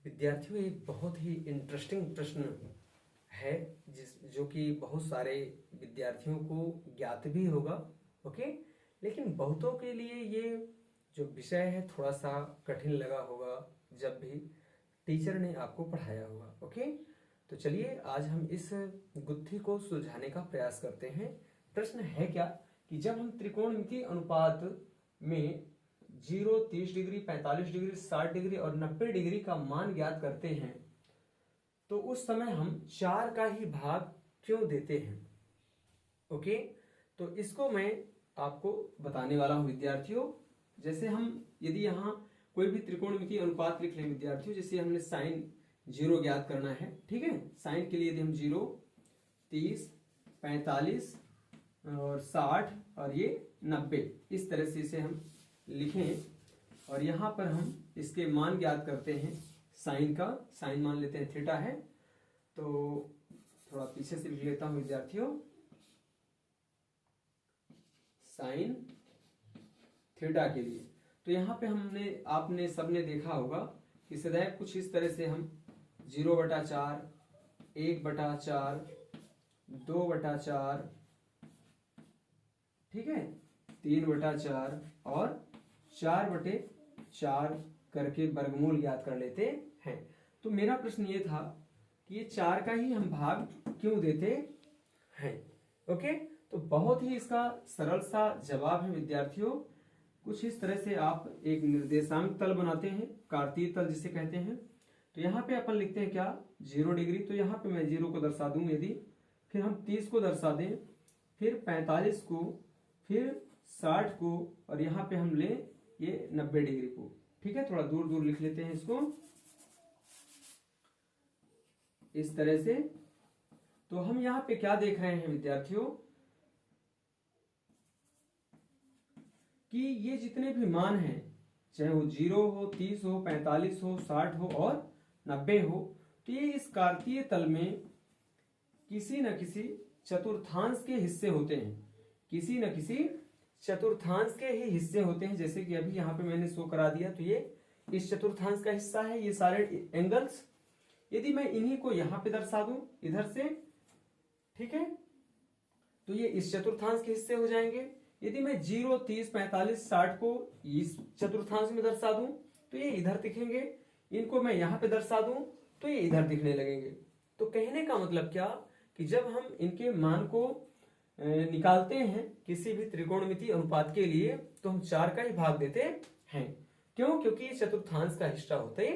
विद्यार्थियों, एक बहुत ही इंटरेस्टिंग प्रश्न है जो कि बहुत सारे विद्यार्थियों को ज्ञात भी होगा। ओके, लेकिन बहुतों के लिए ये जो विषय है थोड़ा सा कठिन लगा होगा जब भी टीचर ने आपको पढ़ाया होगा। ओके, तो चलिए आज हम इस गुत्थी को सुलझाने का प्रयास करते हैं। प्रश्न है क्या कि जब हम त्रिकोणमितीय अनुपात में 0, 30 डिग्री, 45 डिग्री, 60 डिग्री और 90 डिग्री का मान ज्ञात करते हैं तो उस समय हम 4 का ही भाग क्यों देते हैं। ओके, तो इसको मैं आपको बताने वाला हूं विद्यार्थियों। जैसे हम यदि यहाँ कोई भी त्रिकोणमितीय अनुपात लिख लें विद्यार्थियों, जैसे हमने साइन 0 ज्ञात करना है, ठीक है। साइन के लिए यदि हम 0, 30, 45 और 60 और ये 90 इस तरह से इसे हम लिखें और यहाँ पर हम इसके मान ज्ञात करते हैं। साइन का साइन मान लेते हैं थीटा है, तो थोड़ा पीछे से लिख लेता हूं विद्यार्थियों। साइन थीटा के लिए तो यहाँ पे आपने सबने देखा होगा कि सदैव कुछ इस तरह से हम 0/4, 1/4, 2/4, ठीक है, 3/4 और 4/4 करके वर्गमूल ज्ञात कर लेते हैं। तो मेरा प्रश्न ये था कि ये 4 का ही हम भाग क्यों देते हैं। ओके, तो बहुत ही इसका सरल सा जवाब है विद्यार्थियों। कुछ इस तरह से आप एक निर्देशांक तल बनाते हैं, कार्तीय तल जिसे कहते हैं। तो यहाँ पे अपन लिखते हैं क्या, 0 डिग्री, तो यहाँ पे मैं 0 को दर्शा दूं यदि, फिर हम 30 को दर्शा दें, फिर 45 को, फिर 60 को और यहाँ पे हम लें ये 90 डिग्री को, ठीक है। थोड़ा दूर दूर लिख लेते हैं इसको इस तरह से। तो हम यहाँ पे क्या देख रहे हैं विद्यार्थियों कि ये जितने भी मान हैं, चाहे वो 0 हो, 30 हो, 45 हो, 60 हो और 90 हो, तो ये इस कार्तीय तल में किसी न किसी चतुर्थांश के हिस्से होते हैं, किसी न किसी चतुर्थांश के ही हिस्से होते हैं। जैसे कि अभी यहाँ पे मैंने शो करा दिया, तो ये इस चतुर्थांश का हिस्सा है, ये सारे एंगल्स। यदि मैं इन्हीं को यहाँ पे दर्शा दूं इधर से, ठीक है, तो ये इस चतुर्थांश के हिस्से हो जाएंगे। यदि मैं 0, 30, 45, 60 को इस चतुर्थांश में दर्शा दूं तो ये इधर दिखेंगे, इनको मैं यहाँ पे दर्शा दूं तो ये इधर दिखने लगेंगे। तो कहने का मतलब क्या कि जब हम इनके मान को निकालते हैं किसी भी त्रिकोणमितीय अनुपात के लिए तो हम 4 का ही भाग देते हैं। क्यों? क्योंकि ये चतुर्थांश का हिस्सा होते